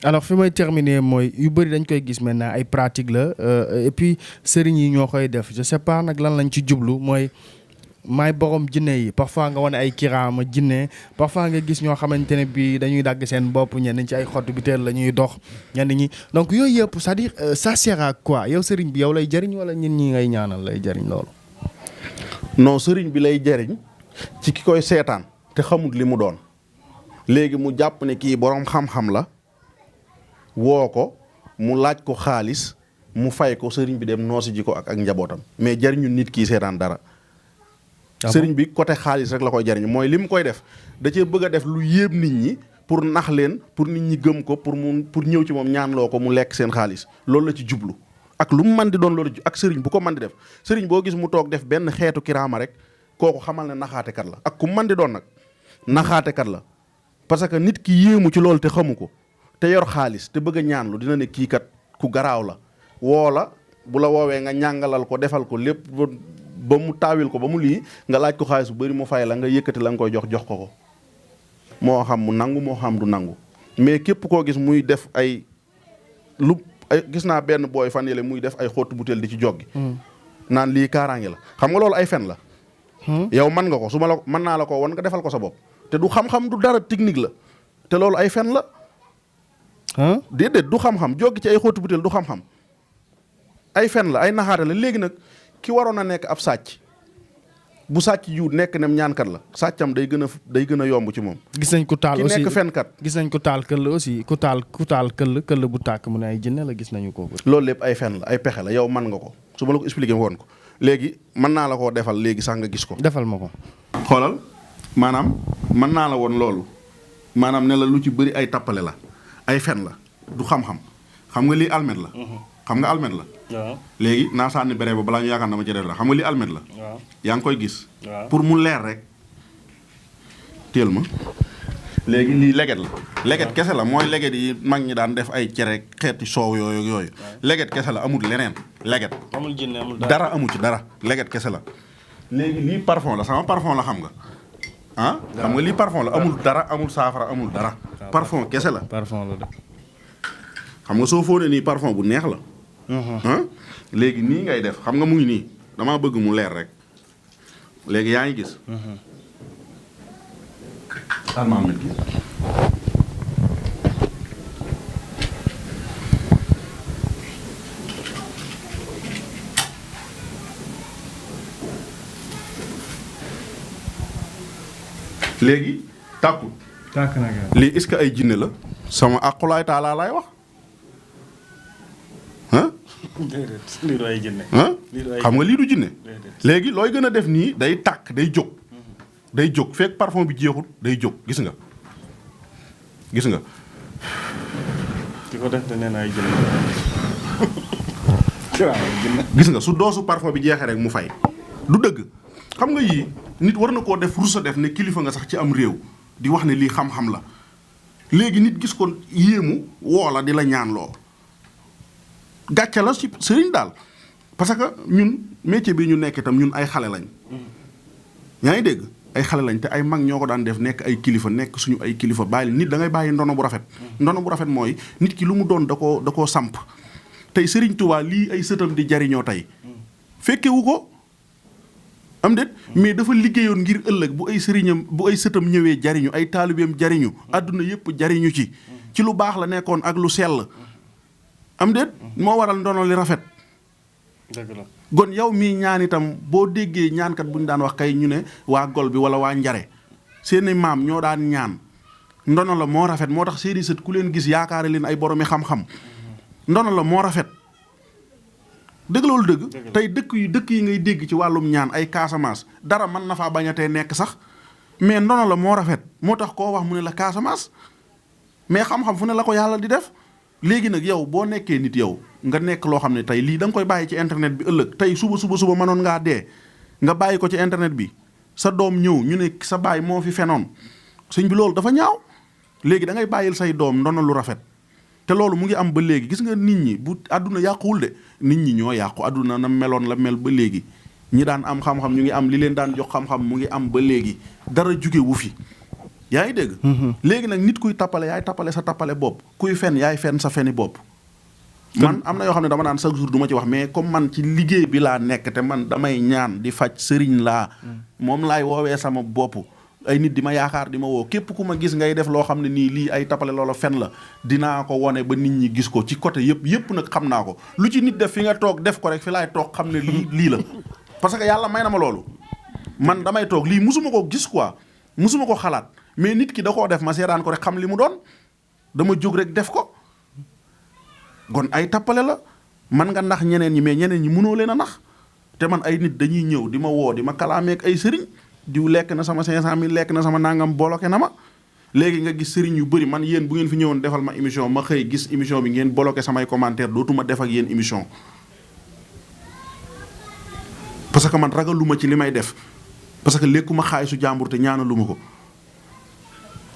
alors fi may terminer mooy yu bëri dañ koy gis maintenant ay pratique la et puis sëriñ yi ñoo koy def je sais pas nag lan lañ ci jublu mooy maay borom jinne yi parfois nga wane ay kiraama jinne parfois nga gis ñoo xamante ne bii dañuy dagg seen bopp ñenn ñi ci ay xottu biteel la ñuy dox ñenn ñi donc yooyu yëpp c'est-à-dire ça sert à quoi yow sëriñ bi yow lay jëriñ wala ñun ñi ngay ñaanal lay jëriñ loolu. non sëriñ bi lay jëriñ ci ki koy seetaan te xamut li mu doon léegi mu jàpp ne kii borom xam-xam la. woo ko mu laaj ko xaalis mu fay ko sëriñ bi dem noosi ji ko ak njabootam mais jariñu nit kii seetaan dara. sëriñ bi côté xaalis rek la koy jariñ mooy li mu koy def da cee bëgg a def lu yéem nit ñi pour nax leen pour nit ñi gëm ko pour ñëw ci moom ñaanloo ko mu lekk seen xaalis loolu la ci jublu. ak lu mu mën di doon loolu ak sëriñ bu ko mën di def sëriñ boo gis mu toog def benn xeetu kiraama rek kooku xamal ne naxaatekat la ak ku mën di doon nag naxaatekat la parce que nit ki yéemu ci loolu te xamu ko. te yor xaalis te bëgg a ñaanlu dina ne kii kat ku garaaw la woo la bu la woowee nga ñàngalal ko defal ko lépp ba mu taawil ko ba mu lii nga laaj ko xaalis bu bëri mu fay la nga yëkkati la nga koy jox ko moo xam mu nangu moo xam du nangu mais képp koo gis muy def ay gis naa benn booy fan yële muy def ay xottu butéel di ci joggi naan lii kaaraange la xam nga loolu ay fen la yow mën nga ko su ma la mën naa la ko won nga defal ko sa bopp te du xam-xam du dara technique la te loolu ay fen la déedéet du xam-xam joggi ci ay xóotu butéel du xam-xam ay fen la ay naxaate la léegi nag ki waroon a nekk ab sàcc bu sàcc yu nekk nem ñaankat la sàccam day gën a yomb ci moom. gis nañ ko taal aussi ki nekk fenkat. gis nañ ko taal këll aussi ku taal këll bu tàkk mu ne ay jinne la gis nañu ko. loolu lépp ay fen la ay pexe la yow mën nga ko su ma la ko expliqué woon ko léegi mën naa la koo defal léegi sax nga gis ko. defal ma ko. xoolal maanaam mën naa la woon loolu maanaam ne la lu ci bëri ay tappale la. ay fen la du xam-xam xam nga lii almet la. xam nga almet la. waaw léegi naa sànni bere ba balaa ñu yaakaar dama ci def la xam nga lii almet la. waaw yaa ngi koy gis. waaw pour mu leer rek teel ma. léegi lii leget la. leget kese la mooy leget yi mag ñi daan def ay cere xeeti soow yooyu. leget kese la amul leneen leget. amul jinne amul dara amu ci dara leget kese la. léegi lii parfum la sama parfum la xam nga. xam nga lii parfum la amul dara amul saafara amul dara. parfum kese la. parfum la de. xam nga soo fóonee nii parfum bu neex la. léegi nii ngay def xam nga mu ngi nii damaa bëgg mu leer rek léegi yaa ngi gis. almaamet gi. léegi tàkkul. tàkk na kay. lii est-ce que ay jinne la sama aqulaay taalaa laay wax déedéet lii du ay jinne. xam nga lii du jinne. déedéet. léegi looy gën a def nii day tàkk day jóg. day jóg fekk parfum bi jeexul day jóg gis nga gis nga. ki ko def de nee na ay jinne. waaw jinne. gis nga su doosu parfum bi jeexee rek mu fay du dëgg xam nga yii nit war na koo def rusa def ne kilifa nga sax ci am réew di wax ne lii xam-xam la léegi nit gis ko yéemu woo la di la ñaan loo gàcce la ci sëriñ daal parce que ñun métier bi ñu nekk itam ñun ay xale lañ yaa ngi dégg ay xale lañ te ay mag ñoo ko daan def nekk ay kilifa nekk suñu ay kilifa bàyyi nit da ngay bàyyi ndono bu rafet ndono bu rafet mooy nit ki lu mu doon da koo samp tey Sëriñ Tuubaa lii ay sëtam di jariñoo tey fekkewu ko am déet mais dafa liggéeyoon ngir ëllëg bu ay sëriñam bu ay sëtam ñëwee jariñu ay taalibeem jariñu àdduna yëpp jariñu ci lu baax la nekkoon ak lu sell am déet moo waral ndono li rafet dëgg la. gon yow mii ñaan itam boo déggee ñaankat bu ñu daan wax kay ñu ne waa gol bi wala waa njare seeni maam ñoo daan ñaan ndono la moo rafet moo tax seeni sët ku leen gis yaakaare leen ay boromi xam-xam ndono la moo rafet dëgg loolu dëgg tey dëkk yi ngay dégg ci wàllum ñaan ay Casamance dara mën na faa bañatee nekk sax mais ndono la moo rafet moo tax koo wax mu ne la Casamance mais xam-xam fu ne la ko yàlla di def léegi nag yow boo nekkee nit yow nga nekk loo xam ne tey lii da nga koy bàyyi ci internet bi ëllëg tey suba mënoon ngaa dee nga bàyyi ko ci internet bi sa doom ñëw ñu ne sa baay moo fi fenoon sëñ bi loolu dafa ñaaw léegi da ngay bàyyil say doom ndono lu rafet te loolu mu ngi am ba léegi gis nga nit ñi bu àdduna yàquwul de nit ñi ñoo yàqu àdduna na meloon la mel ba léegi ñi daan am xam-xam ñu ngi am li leen daan jox xam-xam mu ngi am ba léegi dara jóge wu fi yaa ngi dégg. léegi nag nit kuy tappale yaay tappale sa tappale bopp kuy fen yaay fen sa feni bopp. man am na yoo xam ne dama naan chaque jour du ma ci wax mais comme man ci liggéey bi laa nekk te man damay ñaan di faj sëriñ laa. moom laay woowee sama bopp. ay nit di ma yaakaar di ma woo képp ku ma gis ngay def loo xam ne nii lii ay tappale loola fen la dinaa ko wone ba nit ñi gis ko ci côté yëpp nag xam naa ko lu ci nit def fi nga toog def ko rek fi laay toog xam ne lii la. parce que yàlla may na ma loolu man damay toog lii musuma ko gis quoi musuma ko xalaat mais nit ki da koo def ma seetaan ko rek xam li mu doon dama jóg rek def ko. kon ay tappale la man nga nax ñeneen ñi mais ñeneen ñi mënoo leen a nax te man ay nit dañuy ñëw di ma woo di ma kalaameek ay sëriñ diw lekk na sama 500000 lekk na sama nangam bloqué na ma. léegi nga gis sëriñ yu bëri man yéen bu ngeen fi ñëwoon defal ma émission ma xëy gis émission bi ngeen bloqué samay commentaire dootuma def ak yéen émission. parce que man ragaluma ci li may def parce que lekkuma xaalisu jàmbur te ñaanaluma ko.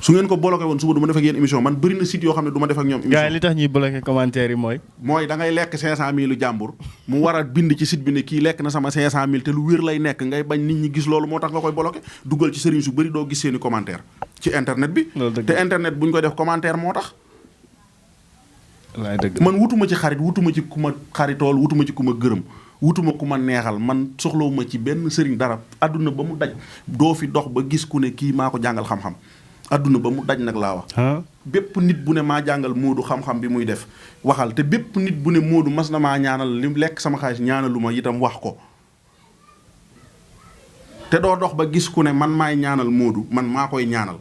su ngeen ko bloqué woon suba du ma def ak yéen émission man bëri na site yoo xam ne du ma def ak ñoom émission. gars yi li tax ñuy bloqué commentaire yi mooy. mooy da ngay lekk 500000 lu jàmbur mu war a bind ci site bi ne kii lekk na sama 500000 te lu wér lay nekk ngay bañ nit ñi gis loolu moo tax nga koy bloqué dugal ci sëriñ su bëri doo gis seeni commentaire ci internet bi. te internet bu ñu koy def commentaire moo tax. wallaay dëgg man wutuma ci xarit wutuma ci ku ma xaritool wutuma ci ku ma gërëm wutuma ku ma neexal man soxlawuma ci benn sëriñ dara adduna ba mu daj doo fi dox ba gis ku ne kii maa ko jàngal xam-xam. adduna ba mu daj nag laa wax. bépp nit bu ne maa jàngal Moodu xam-xam bi muy def waxal te bépp nit bu ne Moodu mas na maa ñaanal li lekk sama xaalis ñaanalu ma itam wax ko. te doo dox ba gis ku ne man maay ñaanal Moodu man maa koy ñaanal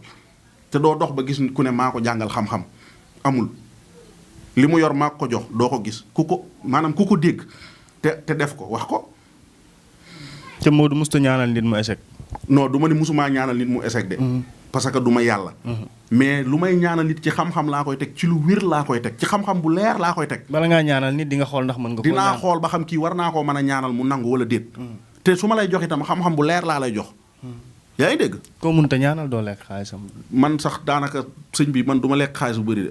te doo dox ba gis ku ne maa ko jàngal xam-xam amul. li mu yor maa ko jox doo ko gis ku ko dégg te def ko wax ko. te Moodu musta ñaanal nit mu échec. non du ma ni musumaa ñaanal nit mu échec de. parce que du ma yàlla. mais lu may ñaanal nit ci xam-xam laa koy teg ci lu wér laa koy teg ci xam-xam bu leer laa koy teg. bala ngaa ñaanal nit di nga xool ndax mën nga. dinaa xool ba xam kii war naa koo mën a ñaanal mu nangu wala déet. te su ma lay jox itam xam-xam bu leer laa lay jox. yaa ngi dégg. koo mënta ñaanal doo lekk xaalisam. man sax daanaka sëñ bi man du ma lekk xaalis bu bëri de.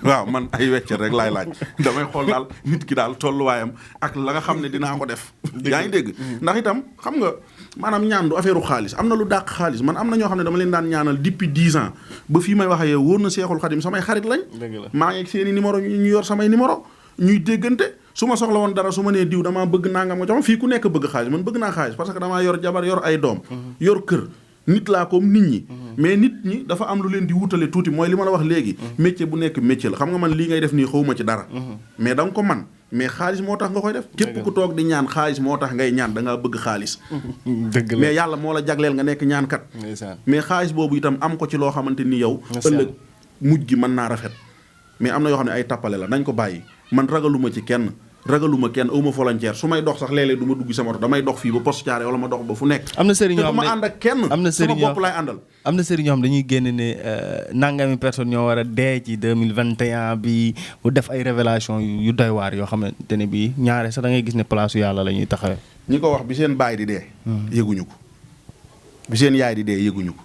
waaw man ay weccet rek laay laaj damay xool daal nit ki daal tolluwaayam ak la nga xam ne dinaa ko def. yaa ngi dégg ndax itam xam nga maanaam ñaan du affaire xaalis am na lu dàq xaalis man am na ñoo xam ne dama leen daan ñaanal depuis 10 ans ba fii may wax ak yow wóor na Seexul Xadim samay xarit lañ. maa ngi ak seeni numéro ñu yor samay numéro ñuy déggante su ma soxla woon dara su ma nee diw damaa bëgg nangam nga jox fii ku nekk bëgg xaalis man bëgg naa xaalis parce que damaa yor jabar yor ay doom yor kër. nit laa comme nit ñi mais nit ñi dafa am lu leen di wutale tuuti mooy li ma la wax léegi métier bu nekk métier la xam nga man lii ngay def nii xawuma ci dara mais da nga ko man mais xaalis moo tax nga koy def képp ku toog di ñaan xaalis moo tax ngay ñaan da ngaa bëgg xaalis dëgg la mais yàlla moo la jagleel nga nekk ñaankat mais xaalis boobu itam am ko ci loo xamante ni yow ëllëg mujj gi mën naa rafet mais am na yoo xam ne ay tappale la nañ ko bàyyi man ragaluma ci kenn awma volontaire su may dox sax léeg-léeg du ma dugg sama oto damay dox fii ba poste Thiaroye wala ma dox ba fu nekk. am na sëriñ yoo xam ne te du ma ànd ak kenn sama bopp laay àndal. am na sëriñ yoo xam dañuy génn ne nangami personne ñoo war a dee ci 2021 bi bu def ay révélation yu doy waar yoo xamante ne bii ñaare sax da ngay gis ne place yàlla la ñuy taxawee. ñi ko wax bi seen baay di dee. yëguñu ko bi seen yaay di dee yëguñu ko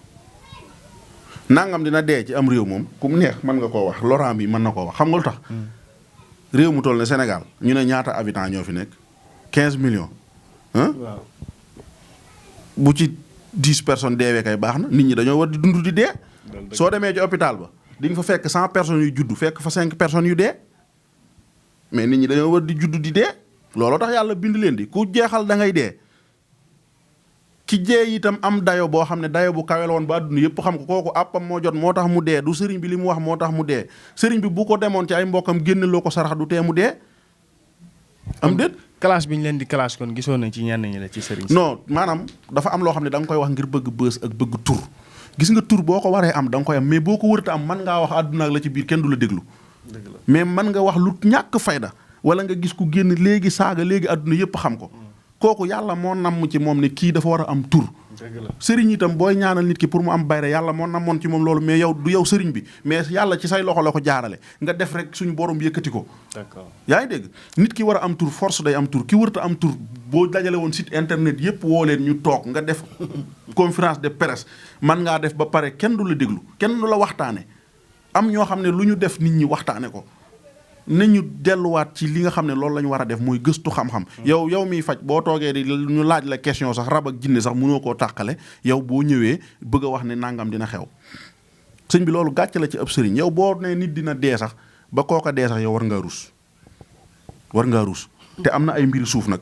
nangam dina dee ci am réew moom ku mu neex mën nga koo wax Laurent bi mën na koo wax xam nga lu tax. réew mu toll ne Sénégal ñu ne ñaata habitants ñoo fi nekk 15 millions. waaw bu ci 10 personnes deewee kay baax na nit ñi dañoo war di dund di dee. soo demee ci hôpital ba di nga fa fekk 100 personnes yu juddu fekk fa 5 personnes yu dee mais nit ñi dañoo war di juddu di dee looloo tax yàlla bind leen di ku jeexal da ngay dee. ki jee itam am dayo boo xam ne dayo bu kawel woon ba àdduna yëpp xam ko kooku àppam moo jot moo tax mu dee du sëriñ bi li mu wax moo tax mu dee sëriñ bi bu ko demoon ci ay mbokkam génn loo ko sarax du tee mu dee am déet classe bi ñu leen di classe kon gisoon nañ ci ñenn ñi la ci sëriñ non maanaam dafa am loo xam ne da nga koy wax ngir bëgg bës ak bëgg tur gis nga tur boo ko waree am da nga koy am mais boo ko wërta am mën ngaa wax àdduna ak la ci biir kenn du la déglu mais mën nga wax lu ñàkk fayda wala nga gis ku génn léegi saaga léegi àdduna yëpp xam ko kooku yàlla moo namm ci moom ne kii dafa war a am tur sëriñ itam booy ñaanal nit ki pour mu am bayre yàlla moo namoon ci moom loolu mais yow du yow sëriñ bi mais yàlla ci say loxo la ko jaarale nga def rek suñu borom yëkkati ko d'accord yaa ngi dégg nit ki war a am tur force day am tur ki wërta am tur boo dajale woon site internet yépp woo leen ñu toog nga def conférence de presse man ngaa def ba pare kenn du la déglu kenn du la waxtaane am ñoo xam ne lu ñu def nit ñi waxtaane ko nañu delluwaat ci li nga xam ne loolu la ñu war a def muy gëstu xam-xam. yow miy faj boo toogee di ñu laaj la question sax rab ak jinne sax mënoo koo tàqale yow boo ñëwee bëgg a wax ne nangam dina xew sëñ bi loolu gàcce la ci ëpp sëriñ yow boo ne nit dina dee sax ba kooka dee sax yow war ngaa rus te am na ay mbiri suuf nag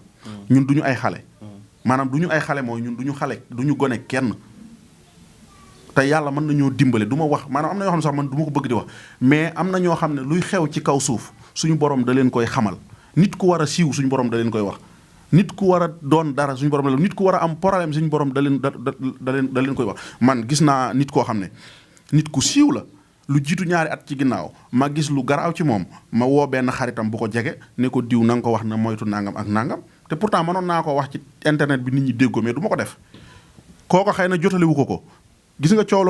ñun duñu ay xale maanaam duñu ay xale mooy ñun duñu xale duñu gone kenn te yàlla mën nañoo dimbale du ma wax maanaam am na yoo xam ne sax man du ma ko bëgg di wax mais am na ñoo xam ne luy xew ci kaw suuf suñu borom da leen koy xamal nit ku war a siiw suñu borom da leen koy wax nit ku war a doon dara suñu borom nit ku war a am problème suñu borom da leen koy wax man gis naa nit koo xam ne nit ku siiw la lu jiitu ñaari at ci ginnaaw ma gis lu garaaw ci moom ma woo benn xaritam bu ko jege ne ko diw na nga ko wax na moytu nangam ak nangam te pourtant mënoon naa ko wax ci internet bi nit ñi déggoo mais du ma ko def kooko xëy na jotalewu ko gis nga coow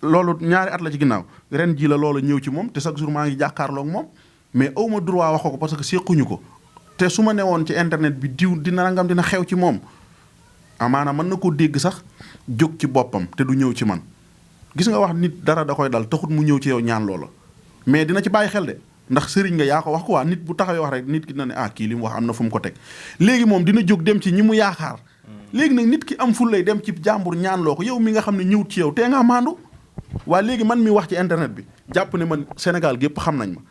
loolu ñaari at la ci ginnaaw ren ji la loolu ñëw ci moom te chaque jour maa ngi jàkkaarloog moom mais awma droit wax ko parce que séquñu ko te su ma newoon ci internet bi diw dina nangam dina xew ci moom amaana mën na ko dégg sax jóg ci boppam te du ñëw ci man gis nga wax nit dara da koy dal taxut mu ñëw ci yow ñaan loola mais dina ci bàyyi xel de ndax sëriñ nga yaa ko wax quoi nit bu taxawee wax rek nit ki na ne kii li mu wax am na fu mu ko teg léegi moom dina jóg dem ci ñi mu yaakaar léegi nag nit ki am ful lay dem ci jàmbur ñaan loo ko yow mi nga xam ne ñëwut ci yow tee ngaa maandu waaye léegi man mi wax ci internet bi jàpp ne man Sénégal gépp xam nañ ma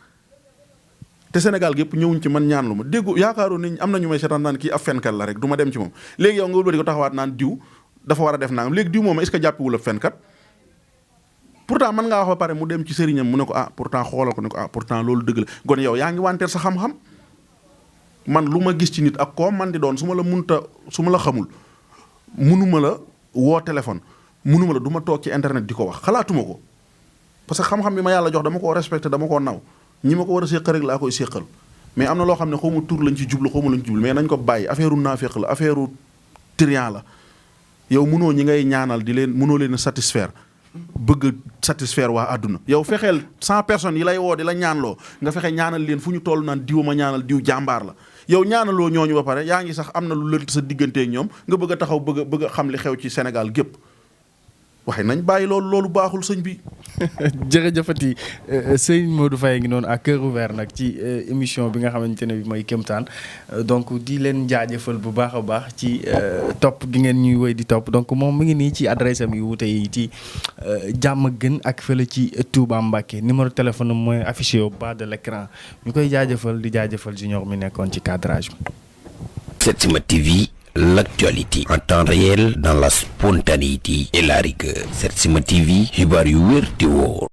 te Sénégal gépp ñëwuñ ci man ñaan lu ma déggu yaakaaroon nañ am na ñu may seetaan naan kii ab fenkat la rek du ma dem ci moom léegi yow nga wëlbati ko taxawaat naan diw dafa war a def nangam léegi diw moom est-ce que jàppiwul ab fenkat pourtant mën ngaa wax ba pare mu dem ci sëriñam mu ne ko pourtant xoolal ko ne ko pourtant loolu dëgg la gon yow yaa ngi wanteer sa xam-xam man lu ma gis ci nit ak koo man di doon su ma la xamul munuma la woo téléphone munuma la du ma toog ci internet di ko wax xalaatuma ko parce que xam-xam bi ma yàlla jox dama koo respecté dama koo naw ñi ma ko war a séqal rek laa koy séqal mais am na loo xam ne xaw ma tur lañ ci jublu xaw ma lañ ci jublu mais nañ ko bàyyi affaire u naaféq la affaire u trian la yow munoo ñi ngay ñaanal di leen munoo leen satisfaire bëgg satisfaire waa àdduna yow fexeel 100 personnes yi lay woo di la ñaanloo nga fexe ñaanal leen fu ñu toll naan diw ma ñaanal diw jàmbaar la yow ñaanaloo ñooñu ba pare yaa ngi sax am na lu lënt sa digganteeg ñoom nga bëgg a taxaw bëgg a xam li xew ci Sénégal gépp waaye nañ bàyyi loolu baaxul sëñ bi. jërëjëfati sëñ Modou Faye ngi noonu à cœur ouvert nag ci émission bi nga xamante ne bi mooy Kéemtaan donc di leen jaajëfal bu baax a baax ci topp gi ngeen ñuy woy di topp donc moom mi ngi nii ci adresse am yu wute yi ci Diamaguène ak fële ci Touba Mbacké numéro téléphone am mooy affiché au bas de l'écran ñu koy jaajëfal di jaajëfal junior mi nekkoon ci cadrage bi. Setsima TV, l'actualité en temps réel dans la spontanéité et la rigueur. Setsima TV, xibaar yu wér te wóor.